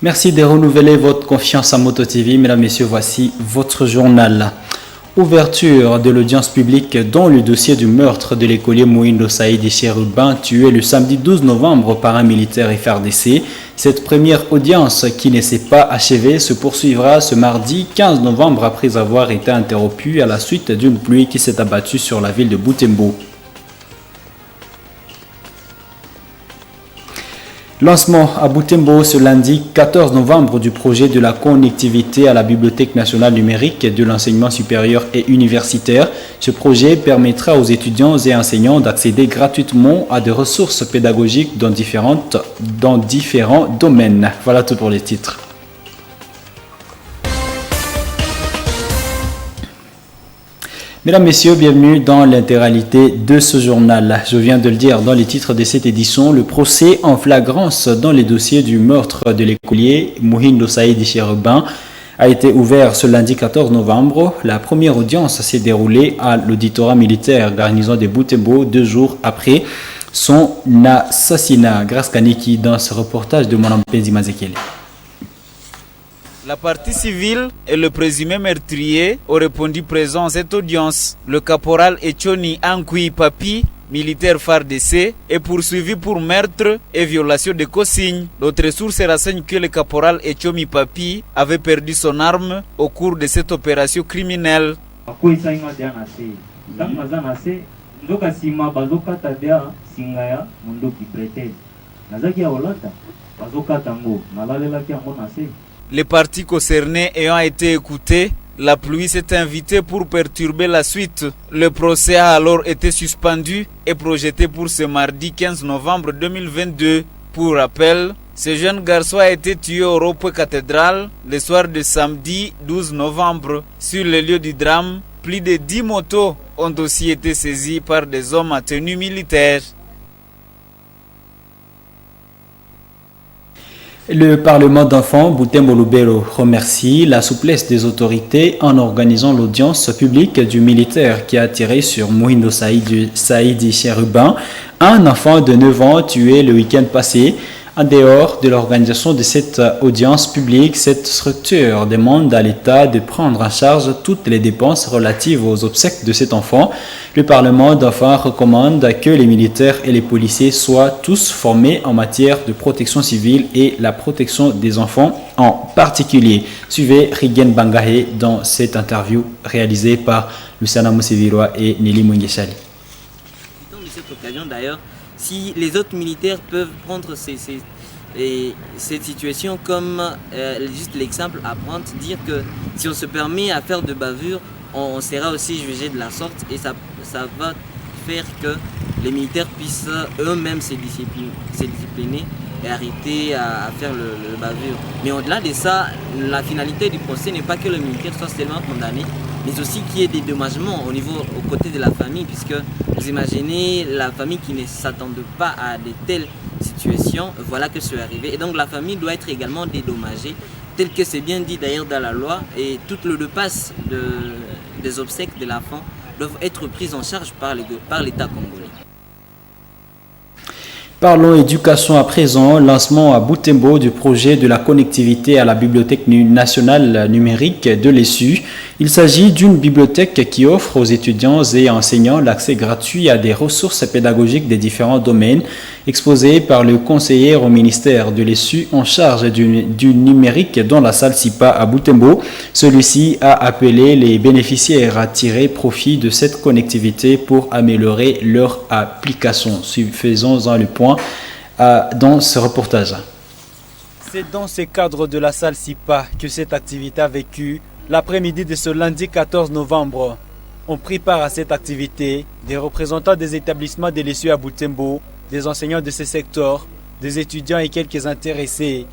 Merci de renouveler votre confiance à Moto TV. Mesdames, Messieurs, voici votre journal. Ouverture de l'audience publique dans le dossier du meurtre de l'écolier Mouhindo Saïdi Cherubin, tué le samedi 12 novembre par un militaire FARDC. Cette première audience, qui ne s'est pas achevée, se poursuivra ce mardi 15 novembre après avoir été interrompue à la suite d'une pluie qui s'est abattue sur la ville de Butembo. Lancement à Butembo ce lundi 14 novembre du projet de la connectivité à la Bibliothèque nationale numérique de l'enseignement supérieur et universitaire. Ce projet permettra aux étudiants et enseignants d'accéder gratuitement à des ressources pédagogiques dans différents domaines. Voilà tout pour les titres. Mesdames, Messieurs, bienvenue dans l'intégralité de ce journal. Je viens de le dire dans les titres de cette édition, le procès en flagrance dans les dossiers du meurtre de l'écolier Mouhindo Saïdi Cherubin a été ouvert ce lundi 14 novembre. La première audience s'est déroulée à l'auditorat militaire garnison de Butembo 2 jours après son assassinat. Grâce Kaniki dans ce reportage de Monampenzi Mazekele. La partie civile et le présumé meurtrier ont répondu présents à cette audience. Le caporal Echoni Ankui Papi, militaire FARDC, est poursuivi pour meurtre et violation de consignes. D'autres sources renseignent que le caporal Echomi Papi avait perdu son arme au cours de cette opération criminelle. Les parties concernées ayant été écoutées, la pluie s'est invitée pour perturber la suite. Le procès a alors été suspendu et projeté pour ce mardi 15 novembre 2022. Pour rappel, ce jeune garçon a été tué au Rond-Point Cathédrale le soir de samedi 12 novembre. Sur le lieu du drame, plus de 10 motos ont aussi été saisies par des hommes à tenue militaire. Le Parlement d'enfants Butembo Lubero remercie la souplesse des autorités en organisant l'audience publique du militaire qui a tiré sur Mouhindo Saïdi Cherubin, un enfant de 9 ans tué le week-end passé. En dehors de l'organisation de cette audience publique, cette structure demande à l'État de prendre en charge toutes les dépenses relatives aux obsèques de cet enfant. Le Parlement d'enfants recommande que les militaires et les policiers soient tous formés en matière de protection civile et la protection des enfants en particulier. Suivez Rigen Bangahe dans cette interview réalisée par Luciana Mousseviroa et Nelly Mwengeshali. De cette occasion d'ailleurs, si les autres militaires peuvent prendre cette situation comme juste l'exemple à prendre, dire que si on se permet à faire de bavure, on sera aussi jugé de la sorte et ça va faire que les militaires puissent eux-mêmes se discipliner et arrêter à faire le bavure. Mais au-delà de ça, la finalité du procès n'est pas que le militaire soit seulement condamné, mais aussi qu'il y ait des dédommagements aux côtés de la famille, puisque vous imaginez la famille qui ne s'attendait pas à de telles situations, voilà que c'est arrivé. Et donc la famille doit être également dédommagée, tel que c'est bien dit d'ailleurs dans la loi, et tout le repasse des obsèques de l'enfant doivent être prises en charge par l'État congolais. Parlons éducation à présent. Lancement à Butembo du projet de la connectivité à la Bibliothèque nationale numérique de l'ESU. Il s'agit d'une bibliothèque qui offre aux étudiants et enseignants l'accès gratuit à des ressources pédagogiques des différents domaines. Exposé par le conseiller au ministère de l'ESU en charge du numérique dans la salle SIPA à Butembo. Celui-ci a appelé les bénéficiaires à tirer profit de cette connectivité pour améliorer leur application. Faisons-en le point dans ce reportage. C'est dans ce cadre de la salle SIPA que cette activité a vécu l'après-midi de ce lundi 14 novembre. On prit part à cette activité des représentants des établissements de l'ESU à Butembo, des enseignants de ce secteur, des étudiants et quelques intéressés.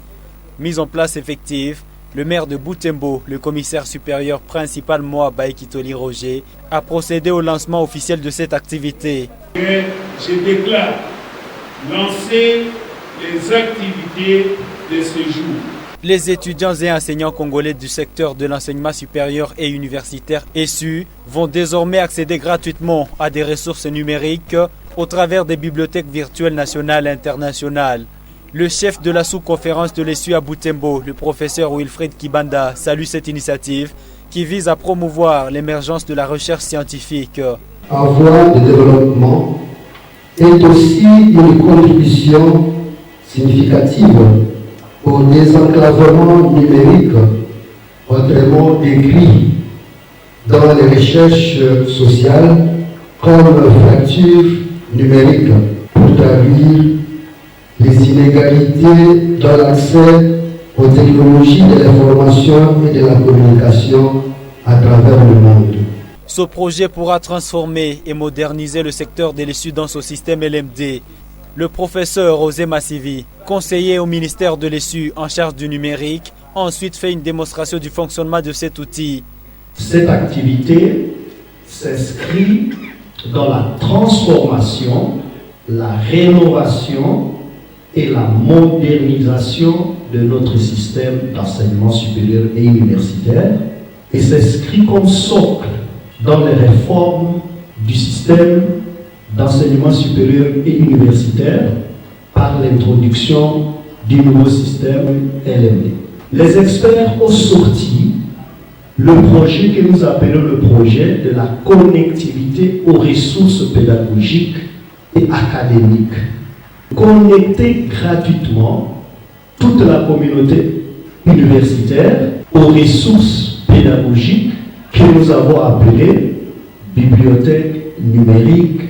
Mise en place effective, le maire de Butembo, le commissaire supérieur principal Moabaï Kitoli Roger, a procédé au lancement officiel de cette activité. Je déclare lancer les activités de ce jour. Les étudiants et enseignants congolais du secteur de l'enseignement supérieur et universitaire ESU vont désormais accéder gratuitement à des ressources numériques au travers des bibliothèques virtuelles nationales et internationales. Le chef de la sous-conférence de l'ESU à Butembo, le professeur Wilfred Kibanda, salue cette initiative qui vise à promouvoir l'émergence de la recherche scientifique. En voie de développement est aussi une contribution significative au désenclavement numérique, autrement décrit dans les recherches sociales comme fracture numérique, pour traduire les inégalités dans l'accès aux technologies de l'information et de la communication à travers le monde. Ce projet pourra transformer et moderniser le secteur de l'ESU dans son système LMD. Le professeur Osé Massivi, conseiller au ministère de l'ESU en charge du numérique, a ensuite fait une démonstration du fonctionnement de cet outil. Cette activité s'inscrit dans la transformation, la rénovation et la modernisation de notre système d'enseignement supérieur et universitaire et s'inscrit comme socle dans les réformes du système d'enseignement supérieur et universitaire par l'introduction du nouveau système LMD. Les experts ont sorti le projet que nous appelons le projet de la connectivité aux ressources pédagogiques et académiques. Connecter gratuitement toute la communauté universitaire aux ressources pédagogiques que nous avons appelées Bibliothèque numérique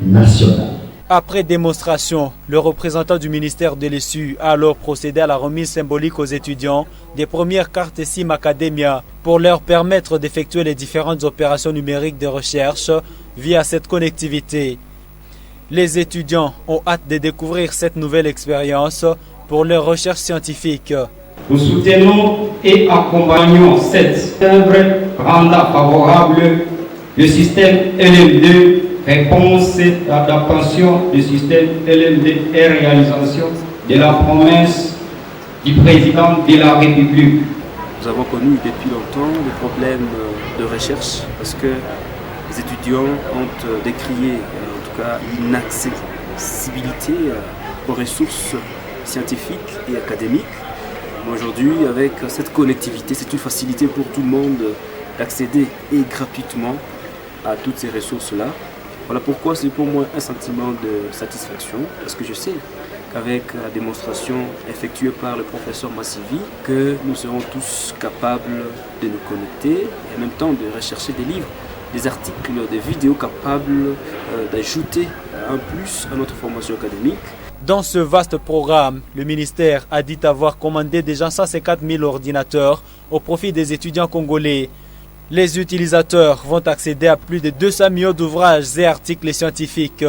nationale. Après démonstration, le représentant du ministère de l'ESU a alors procédé à la remise symbolique aux étudiants des premières cartes SIM Academia pour leur permettre d'effectuer les différentes opérations numériques de recherche via cette connectivité. Les étudiants ont hâte de découvrir cette nouvelle expérience pour leurs recherches scientifiques. Nous soutenons et accompagnons cette œuvre rendant favorable le système LM2, réponse et adaptation du système LMD et réalisation de la promesse du président de la République. Nous avons connu depuis longtemps des problèmes de recherche parce que les étudiants ont décrié en tout cas l'inaccessibilité aux ressources scientifiques et académiques. Aujourd'hui, avec cette connectivité, c'est une facilité pour tout le monde d'accéder et gratuitement à toutes ces ressources-là. Voilà pourquoi c'est pour moi un sentiment de satisfaction, parce que je sais qu'avec la démonstration effectuée par le professeur Massivi, que nous serons tous capables de nous connecter et en même temps de rechercher des livres, des articles, des vidéos capables d'ajouter un plus à notre formation académique. Dans ce vaste programme, le ministère a dit avoir commandé déjà 150 000 ordinateurs au profit des étudiants congolais. Les utilisateurs vont accéder à plus de 200 millions d'ouvrages et articles scientifiques.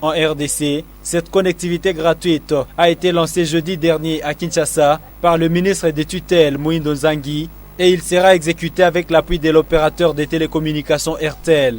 En RDC, cette connectivité gratuite a été lancée jeudi dernier à Kinshasa par le ministre des tutelles Moïndo Nzangi et il sera exécuté avec l'appui de l'opérateur de télécommunications RTL.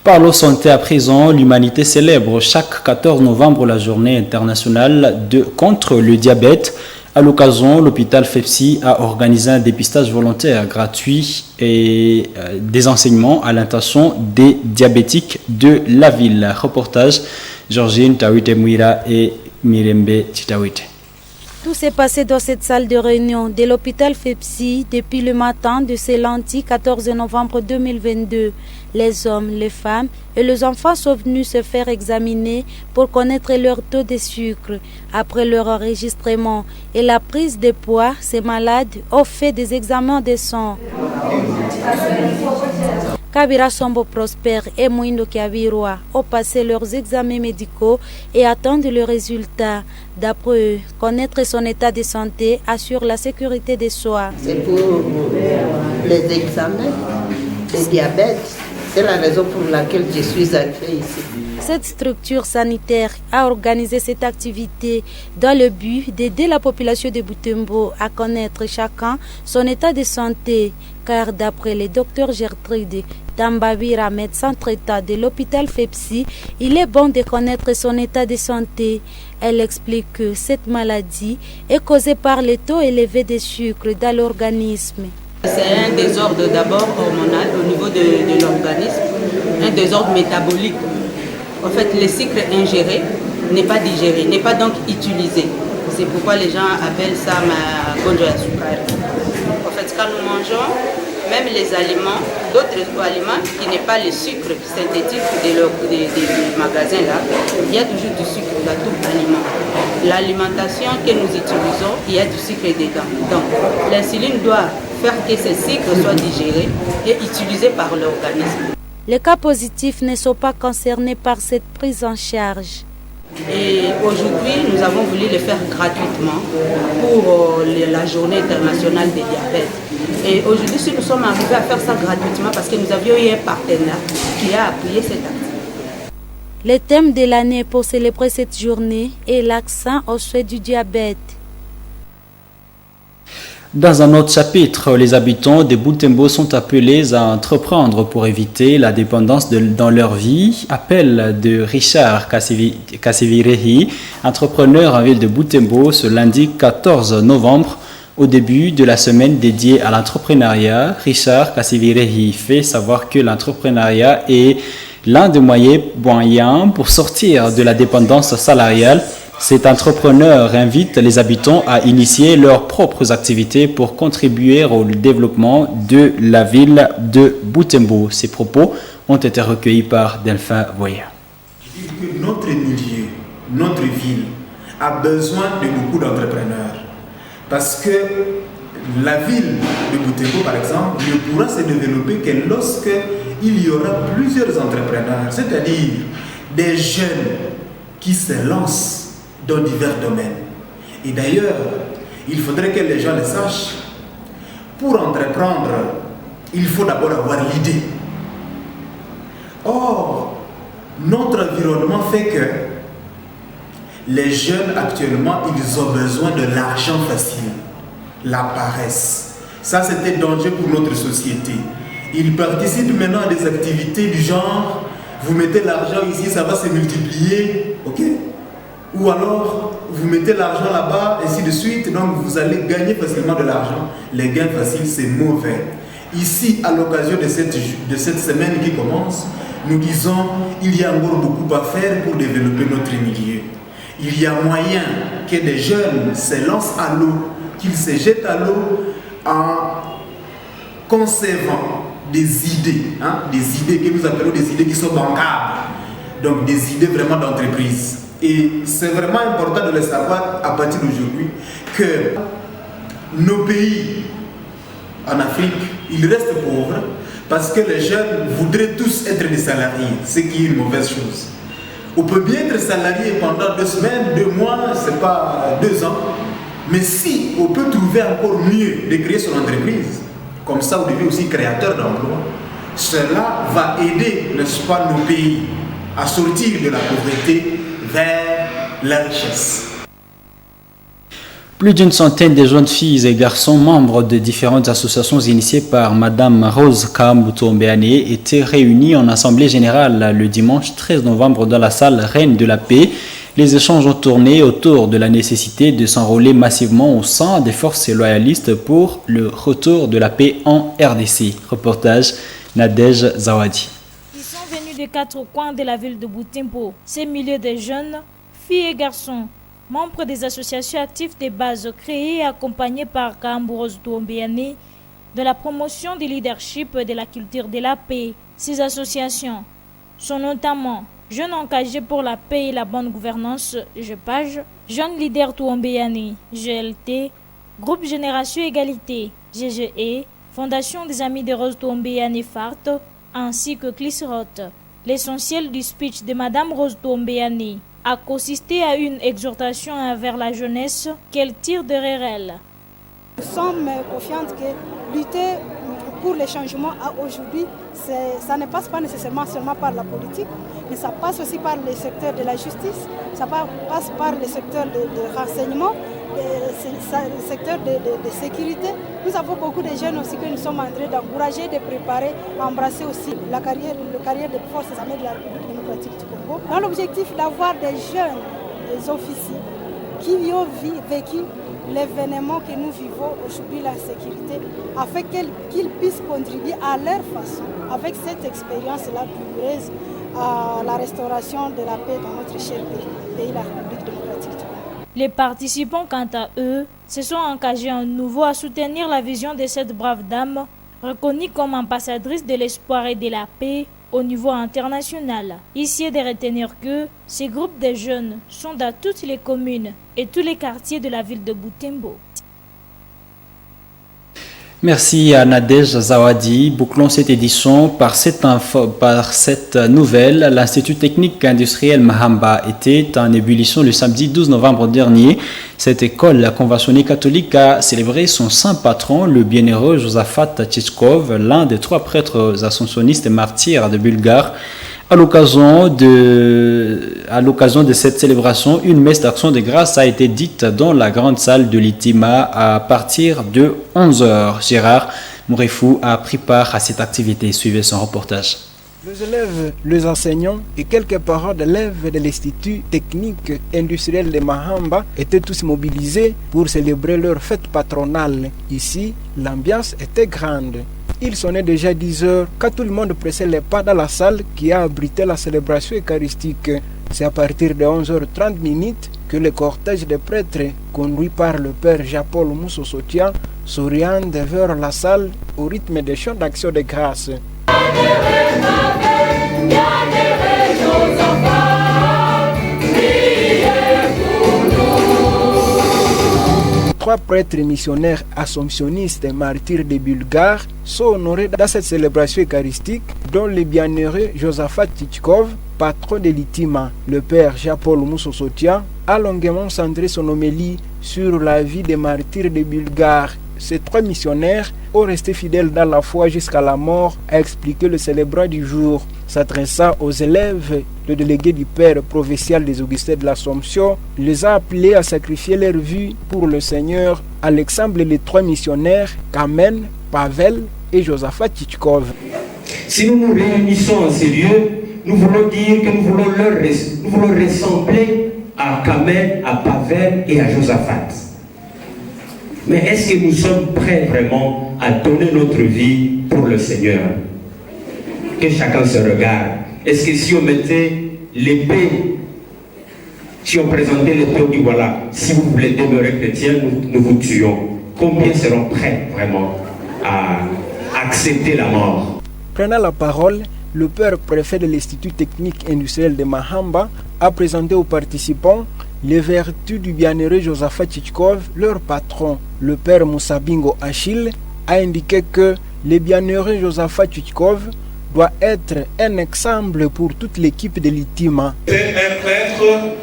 Parlons santé à présent. L'humanité célèbre chaque 14 novembre la journée internationale contre le diabète. À l'occasion, l'hôpital FEPSI a organisé un dépistage volontaire gratuit et des enseignements à l'intention des diabétiques de la ville. Reportage Georgine Tawite Mouira et Mirembe Titawite. Tout s'est passé dans cette salle de réunion de l'hôpital FEPSI depuis le matin de ce lundi 14 novembre 2022. Les hommes, les femmes et les enfants sont venus se faire examiner pour connaître leur taux de sucre. Après leur enregistrement et la prise de poids, ces malades ont fait des examens de sang. Kabira Sombo Prosper et Mouindo Kiavirwa ont passé leurs examens médicaux et attendent le résultat. D'après eux, connaître son état de santé assure la sécurité des soins. C'est pour les examens de diabète. C'est la raison pour laquelle je suis arrivée ici. Cette structure sanitaire a organisé cette activité dans le but d'aider la population de Butembo à connaître chacun son état de santé. Car d'après le docteur Gertrude Tambavira, médecin traitant de l'hôpital FEPSI, il est bon de connaître son état de santé. Elle explique que cette maladie est causée par le taux élevé de sucre dans l'organisme. C'est un désordre d'abord hormonal au niveau de l'organisme, un désordre métabolique. En fait, les sucres ingérés n'est pas digéré, n'est pas donc utilisé. C'est pourquoi les gens appellent ça magonjwa ya sukari. En fait, quand nous mangeons, même les aliments, d'autres aliments qui n'est pas le sucre synthétique des magasins là, il y a toujours du sucre dans tout aliment. L'alimentation que nous utilisons, il y a du sucre dedans. Donc, l'insuline doit faire que ce sucre soit digéré et utilisé par l'organisme. Les cas positifs ne sont pas concernés par cette prise en charge. Et aujourd'hui, nous avons voulu le faire gratuitement pour la journée internationale des diabètes. Et aujourd'hui, si nous sommes arrivés à faire ça gratuitement parce que nous avions eu un partenaire qui a appuyé cette activité. Le thème de l'année pour célébrer cette journée est l'accent au sujet du diabète. Dans un autre chapitre, les habitants de Butembo sont appelés à entreprendre pour éviter la dépendance dans leur vie. Appel de Richard Kassivirehi, entrepreneur en ville de Butembo, ce lundi 14 novembre. Au début de la semaine dédiée à l'entrepreneuriat, Richard Kassivirehi fait savoir que l'entrepreneuriat est l'un des moyens pour sortir de la dépendance salariale. Cet entrepreneur invite les habitants à initier leurs propres activités pour contribuer au développement de la ville de Butembo. Ces propos ont été recueillis par Delphin Voya. Notre milieu, notre ville a besoin de beaucoup d'entrepreneurs parce que la ville de Butembo, par exemple, ne pourra se développer que lorsque il y aura plusieurs entrepreneurs, c'est-à-dire des jeunes qui se lancent dans divers domaines. Et d'ailleurs, il faudrait que les gens le sachent. Pour entreprendre, il faut d'abord avoir l'idée. Or, notre environnement fait que les jeunes actuellement, ils ont besoin de l'argent facile, la paresse. Ça, c'est un danger pour notre société. Ils participent maintenant à des activités du genre, vous mettez l'argent ici, ça va se multiplier, ok? Ou alors, vous mettez l'argent là-bas, et ainsi de suite, donc vous allez gagner facilement de l'argent. Les gains faciles, c'est mauvais. Ici, à l'occasion de cette semaine qui commence, nous disons, il y a encore beaucoup à faire pour développer notre milieu. Il y a moyen que des jeunes se lancent à l'eau, qu'ils se jettent à l'eau en concevant des idées que nous appelons des idées qui sont bancables, donc des idées vraiment d'entreprise. Et c'est vraiment important de le savoir à partir d'aujourd'hui que nos pays en Afrique, ils restent pauvres parce que les jeunes voudraient tous être des salariés, ce qui est une mauvaise chose. On peut bien être salarié pendant 2 semaines, 2 mois, c'est pas 2 ans, mais si on peut trouver encore mieux de créer son entreprise, comme ça on devient aussi créateur d'emplois, cela va aider, n'est-ce pas, nos pays à sortir de la pauvreté vers la richesse. Plus d'une centaine de jeunes filles et garçons membres de différentes associations initiées par Madame Rose Kambutombeane étaient réunis en assemblée générale le dimanche 13 novembre dans la salle Reine de la Paix. Les échanges ont tourné autour de la nécessité de s'enrôler massivement au sein des forces loyalistes pour le retour de la paix en RDC. Reportage Nadège Zawadi. Ils sont venus des 4 coins de la ville de Butembo. Ces milliers de jeunes, filles et garçons, membres des associations actives de base créées et accompagnées par Kamburose Tuombeane de la promotion du leadership de la culture de la paix. Ces associations sont notamment Jeunes engagés pour la paix et la bonne gouvernance, JEPAGE, Jeunes leaders Tuombeane, GLT, Groupe Génération Égalité, GGE, Fondation des Amis de Rose Tuombeane FART, ainsi que CLISROT. L'essentiel du speech de Madame Rose Tuombeane a consisté à une exhortation envers la jeunesse qu'elle tire derrière elle. Nous sommes confiantes que lutter pour les changements aujourd'hui, ça ne passe pas nécessairement seulement par la politique, mais ça passe aussi par le secteur de la justice, ça passe par le secteur de renseignement, le secteur de sécurité. Nous avons beaucoup de jeunes aussi que nous sommes en train d'encourager, de préparer, à embrasser aussi la carrière des forces armées de la République démocratique du Congo, dans l'objectif d'avoir des jeunes, des officiers qui ont vécu l'événement que nous vivons aujourd'hui, la sécurité, afin qu'ils puissent contribuer à leur façon, avec cette expérience-là douloureuse, à la restauration de la paix dans notre cher pays, la République démocratique du Congo. Les participants, quant à eux, se sont engagés à nouveau à soutenir la vision de cette brave dame, reconnue comme ambassadrice de l'espoir et de la paix au niveau international. Ici est de retenir que ces groupes de jeunes sont dans toutes les communes et tous les quartiers de la ville de Butembo. Merci à Nadège Zawadi. Bouclons cette édition par cette nouvelle. L'Institut technique industriel Mahamba était en ébullition le samedi 12 novembre dernier. Cette école conventionnée catholique a célébré son saint patron, le bienheureux Josaphat Tchitchkov, l'un des 3 prêtres assomptionnistes martyrs de Bulgare. À l'occasion de cette célébration, une messe d'action de grâce a été dite dans la grande salle de l'Itima à partir de 11h. Gérard Mourefou a pris part à cette activité. Suivez son reportage. Les élèves, les enseignants et quelques parents d'élèves de l'Institut technique industriel de Mahamba étaient tous mobilisés pour célébrer leur fête patronale. Ici, l'ambiance était grande. Il sonnait déjà 10 heures quand tout le monde pressait les pas dans la salle qui a abrité la célébration eucharistique. C'est à partir de 11h30 que le cortège des prêtres, conduit par le père Jean-Paul Moussosotian, s'oriente vers la salle au rythme des chants d'action de grâce. 3 prêtres missionnaires assomptionnistes martyrs de Bulgare sont honorés dans cette célébration eucharistique, dont le bienheureux Josaphat Tchitchkov, patron de l'Itima. Le père Jean-Paul Moussosotian a longuement centré son homélie sur la vie des martyrs de Bulgare. Ces 3 missionnaires ont resté fidèles dans la foi jusqu'à la mort, a expliqué le célébrant du jour. S'adressant aux élèves, le délégué du père provincial des Augustins de l'Assomption les a appelés à sacrifier leur vie pour le Seigneur, à l'exemple des 3 missionnaires, Kamen, Pavel et Josaphat Tchitchkov. Si nous nous réunissons en ces lieux, nous voulons dire que nous voulons ressembler à Kamen, à Pavel et à Josaphat. Mais est-ce que nous sommes prêts vraiment à donner notre vie pour le Seigneur? Que chacun se regarde. Est-ce que si on mettait l'épée, si on présentait l'épée, on dit voilà, si vous voulez demeurer chrétien, nous vous tuons. Combien seront prêts vraiment à accepter la mort? Prenant la parole, le père préfet de l'Institut technique industriel de Mahamba a présenté aux participants les vertus du bienheureux Josaphat Tchitchkov, leur patron. Le père Moussabingo Achille a indiqué que le bienheureux Josaphat Tchitchkov doit être un exemple pour toute l'équipe de l'Itima. C'est un prêtre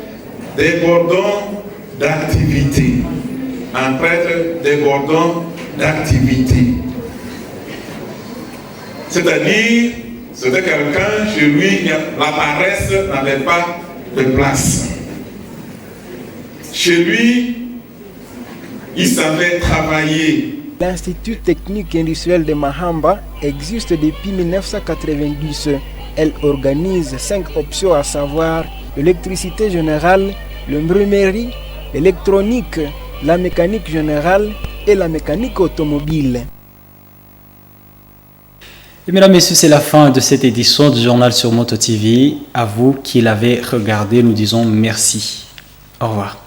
débordant d'activité. Un prêtre débordant d'activité. C'est-à-dire, c'était quelqu'un, chez lui, la paresse n'avait pas de place. Chez lui, il savait travailler. L'Institut technique industriel de Mahamba existe depuis 1990. Elle organise 5 options, à savoir l'électricité générale, l'imprimerie, l'électronique, la mécanique générale et la mécanique automobile. Et mesdames et messieurs, c'est la fin de cette édition du journal sur Moto TV. À vous qui l'avez regardé, nous disons merci. Au revoir.